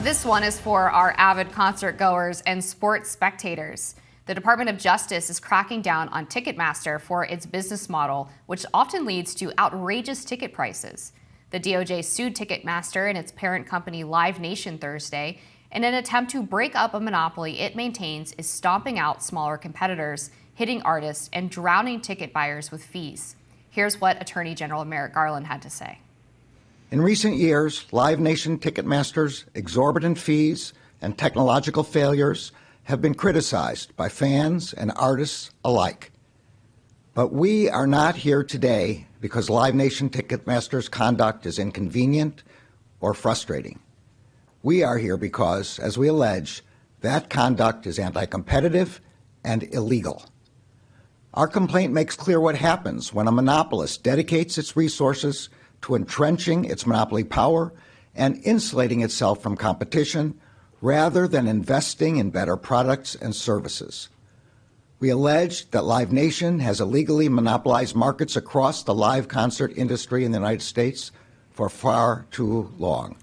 This one is for our avid concert goers and sports spectators. The Department of Justice is cracking down on Ticketmaster for its business model, which often leads to outrageous ticket prices. The DOJ sued Ticketmaster and its parent company Live Nation Thursday in an attempt to break up a monopoly it maintains is stomping out smaller competitors, hitting artists, and drowning ticket buyers with fees. Here's what Attorney General Merrick Garland had to say. In recent years, Live Nation Ticketmaster's exorbitant fees and technological failures have been criticized by fans and artists alike. But we are not here today because Live Nation Ticketmaster's conduct is inconvenient or frustrating. We are here because, as we allege, that conduct is anti-competitive and illegal. Our complaint makes clear what happens when a monopolist dedicates its resources to entrenching its monopoly power and insulating itself from competition rather than investing in better products and services. We allege that Live Nation has illegally monopolized markets across the live concert industry in the United States for far too long.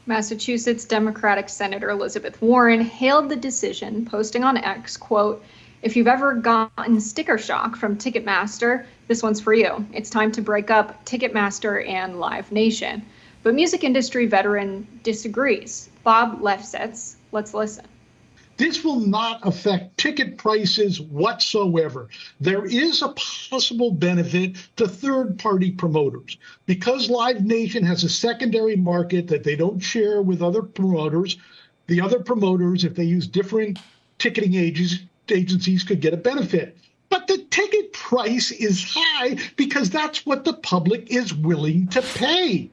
Massachusetts Democratic Senator Elizabeth Warren hailed the decision, posting on X, quote, "If you've ever gotten sticker shock from Ticketmaster, this one's for you. It's time to break up Ticketmaster and Live Nation." But music industry veteran disagrees. Bob Lefsetz, let's listen. This will not affect ticket prices whatsoever. There is a possible benefit to third-party promoters. Because Live Nation has a secondary market that they don't share with other promoters, the other promoters, if they use different ticketing agencies, could get a benefit. But the ticket price is high because that's what the public is willing to pay.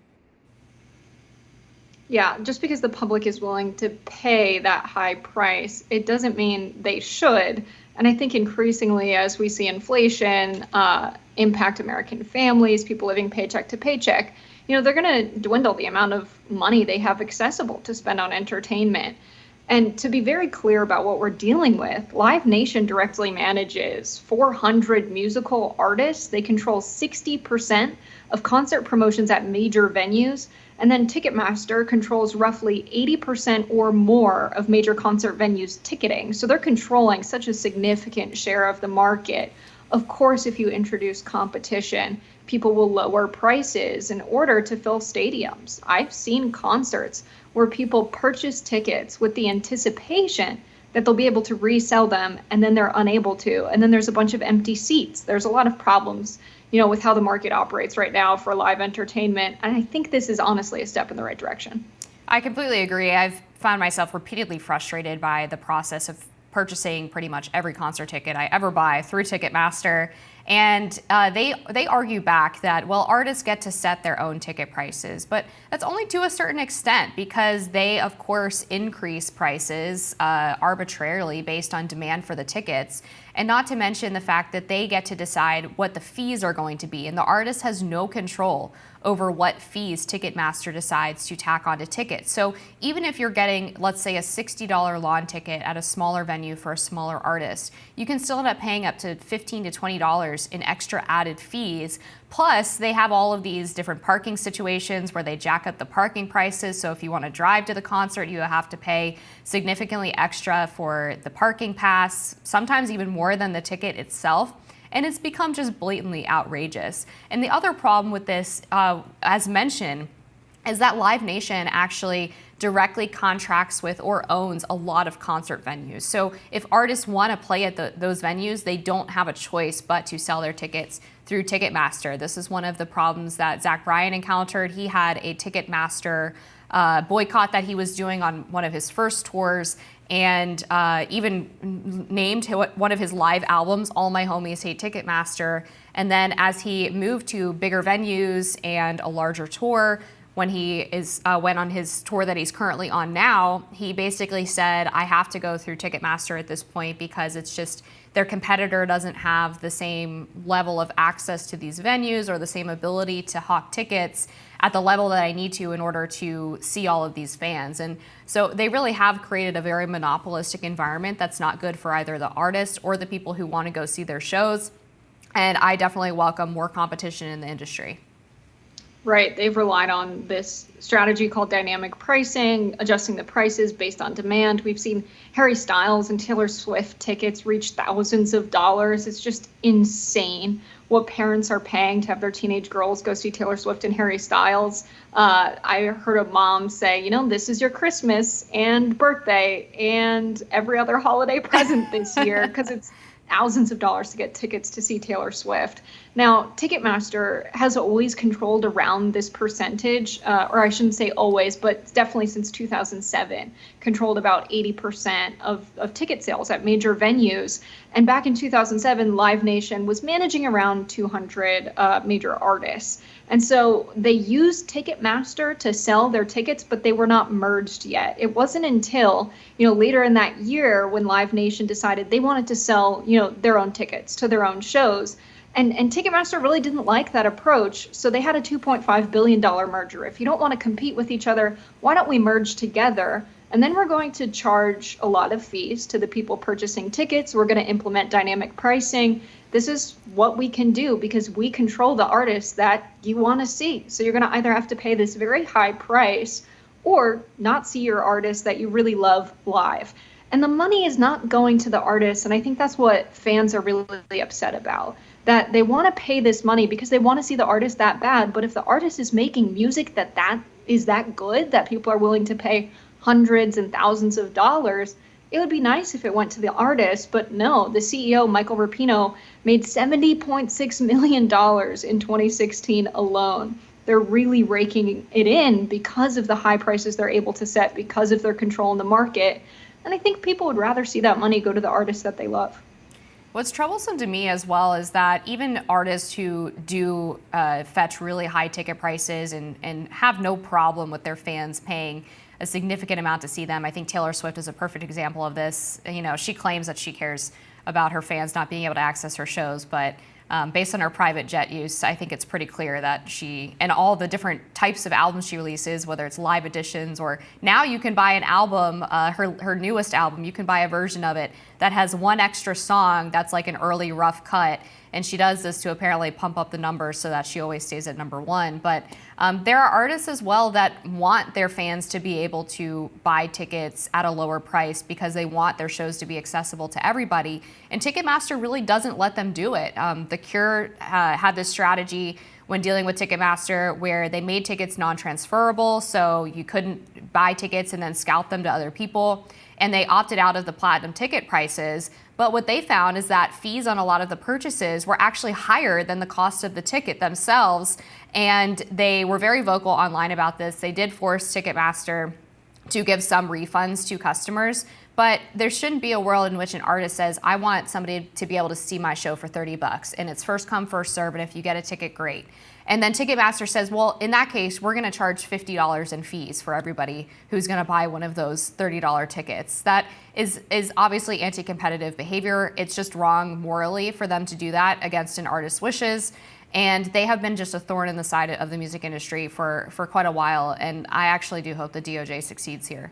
Yeah, just because the public is willing to pay that high price, it doesn't mean they should. And I think increasingly, as we see inflation impact American families, people living paycheck to paycheck, they're going to dwindle the amount of money they have accessible to spend on entertainment. And to be very clear about what we're dealing with, Live Nation directly manages 400 musical artists. They control 60% of concert promotions at major venues. And then Ticketmaster controls roughly 80% or more of major concert venues' ticketing. So they're controlling such a significant share of the market. Of course, if you introduce competition, people will lower prices in order to fill stadiums. I've seen concerts where people purchase tickets with the anticipation that they'll be able to resell them, and then they're unable to. And then there's a bunch of empty seats. There's a lot of problems, with how the market operates right now for live entertainment. And I think this is honestly a step in the right direction. I completely agree. I've found myself repeatedly frustrated by the process of purchasing pretty much every concert ticket I ever buy through Ticketmaster. And they argue back that, well, artists get to set their own ticket prices, but that's only to a certain extent because they, of course, increase prices arbitrarily based on demand for the tickets, and not to mention the fact that they get to decide what the fees are going to be, and the artist has no control over what fees Ticketmaster decides to tack onto tickets. So even if you're getting, let's say, a $60 lawn ticket at a smaller venue for a smaller artist, you can still end up paying up to $15 to $20 in extra added fees. Plus, they have all of these different parking situations where they jack up the parking prices. So if you want to drive to the concert, you have to pay significantly extra for the parking pass, sometimes even more than the ticket itself. And it's become just blatantly outrageous. And the other problem with this, as mentioned, is that Live Nation actually directly contracts with or owns a lot of concert venues. So if artists want to play at those venues, they don't have a choice but to sell their tickets through Ticketmaster. This is one of the problems that Zach Bryan encountered. He had a Ticketmaster boycott that he was doing on one of his first tours, and even named one of his live albums, All My Homies Hate Ticketmaster. And then as he moved to bigger venues and a larger tour, when he went on his tour that he's currently on now, he basically said, I have to go through Ticketmaster at this point because it's just their competitor doesn't have the same level of access to these venues or the same ability to hawk tickets at the level that I need to in order to see all of these fans. And so they really have created a very monopolistic environment that's not good for either the artist or the people who want to go see their shows. And I definitely welcome more competition in the industry. Right. They've relied on this strategy called dynamic pricing, adjusting the prices based on demand. We've seen Harry Styles and Taylor Swift tickets reach thousands of dollars. It's just insane what parents are paying to have their teenage girls go see Taylor Swift and Harry Styles. I heard a mom say, this is your Christmas and birthday and every other holiday present this year, because it's thousands of dollars to get tickets to see Taylor Swift. Now, Ticketmaster has always controlled around this percentage, or I shouldn't say always, but definitely since 2007, controlled about 80% of ticket sales at major venues. And back in 2007, Live Nation was managing around 200 major artists. And so they used Ticketmaster to sell their tickets, but they were not merged yet. It wasn't until, later in that year when Live Nation decided they wanted to sell, their own tickets to their own shows. And Ticketmaster really didn't like that approach, so they had a $2.5 billion merger. If you don't want to compete with each other, why don't we merge together? And then we're going to charge a lot of fees to the people purchasing tickets. We're going to implement dynamic pricing. This is what we can do because we control the artists that you want to see. So you're going to either have to pay this very high price or not see your artist that you really love live. And the money is not going to the artists. And I think that's what fans are really upset about, that they want to pay this money because they want to see the artist that bad. But if the artist is making music that is that good, that people are willing to pay hundreds and thousands of dollars, it would be nice if it went to the artist. But no, the CEO, Michael Rapino, made $70.6 million in 2016 alone. They're really raking it in because of the high prices they're able to set, because of their control in the market. And I think people would rather see that money go to the artists that they love. What's troublesome to me as well is that even artists who do fetch really high ticket prices and have no problem with their fans paying a significant amount to see them. I think Taylor Swift is a perfect example of this. She claims that she cares about her fans not being able to access her shows, but based on her private jet use, I think it's pretty clear that she, and all the different types of albums she releases, whether it's live editions or now you can buy an album, her newest album, you can buy a version of it that has one extra song that's like an early rough cut. And she does this to apparently pump up the numbers so that she always stays at number one. But there are artists as well that want their fans to be able to buy tickets at a lower price because they want their shows to be accessible to everybody. And Ticketmaster really doesn't let them do it. The Cure had this strategy when dealing with Ticketmaster where they made tickets non-transferable, so you couldn't buy tickets and then scalp them to other people. And they opted out of the platinum ticket prices. But what they found is that fees on a lot of the purchases were actually higher than the cost of the ticket themselves. And they were very vocal online about this. They did force Ticketmaster to give some refunds to customers. But there shouldn't be a world in which an artist says, I want somebody to be able to see my show for $30. And it's first come, first serve. And if you get a ticket, great. And then Ticketmaster says, well, in that case, we're going to charge $50 in fees for everybody who's going to buy one of those $30 tickets. That is obviously anti-competitive behavior. It's just wrong morally for them to do that against an artist's wishes. And they have been just a thorn in the side of the music industry for quite a while. And I actually do hope the DOJ succeeds here.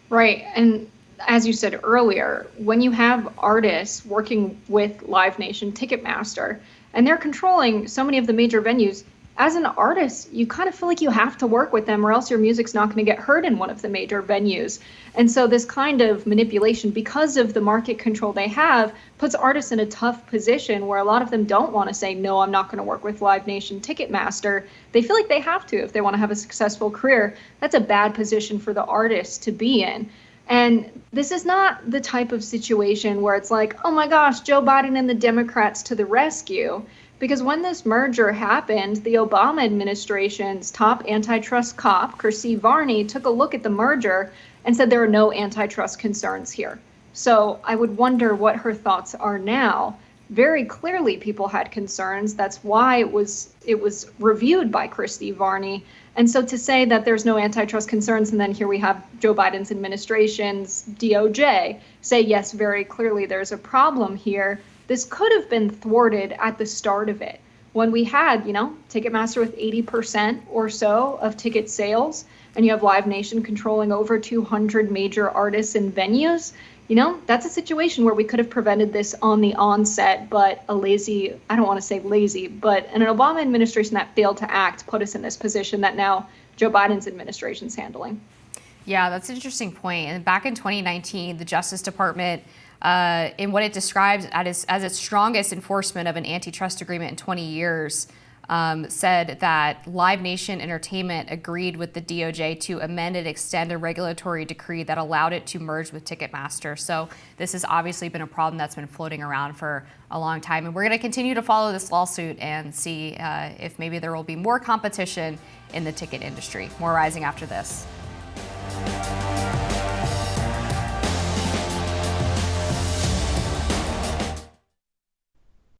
Right. And as you said earlier, when you have artists working with Live Nation, Ticketmaster, and they're controlling so many of the major venues, as an artist, you kind of feel like you have to work with them or else your music's not going to get heard in one of the major venues. And so this kind of manipulation, because of the market control they have, puts artists in a tough position where a lot of them don't want to say, no, I'm not going to work with Live Nation, Ticketmaster. They feel like they have to if they want to have a successful career. That's a bad position for the artist to be in. And this is not the type of situation where it's like, oh my gosh, Joe Biden and the Democrats to the rescue. Because when this merger happened, the Obama administration's top antitrust cop, Kirstie Varney, took a look at the merger and said there are no antitrust concerns here. So I would wonder what her thoughts are now. Very clearly, people had concerns. That's why it was reviewed by Kirstie Varney. And so to say that there's no antitrust concerns, and then here we have Joe Biden's administration's DOJ say, yes, very clearly there's a problem here. This could have been thwarted at the start of it when we had, Ticketmaster with 80% or so of ticket sales, and you have Live Nation controlling over 200 major artists and venues. that's a situation where we could have prevented this on the onset, but I don't want to say lazy, but an Obama administration that failed to act put us in this position that now Joe Biden's administration is handling. Yeah, that's an interesting point. And back in 2019, the Justice Department, in what it describes as its strongest enforcement of an antitrust agreement in 20 years, said that Live Nation Entertainment agreed with the DOJ to amend and extend a regulatory decree that allowed it to merge with Ticketmaster. So this has obviously been a problem that's been floating around for a long time. And we're going to continue to follow this lawsuit and see if maybe there will be more competition in the ticket industry. More rising after this.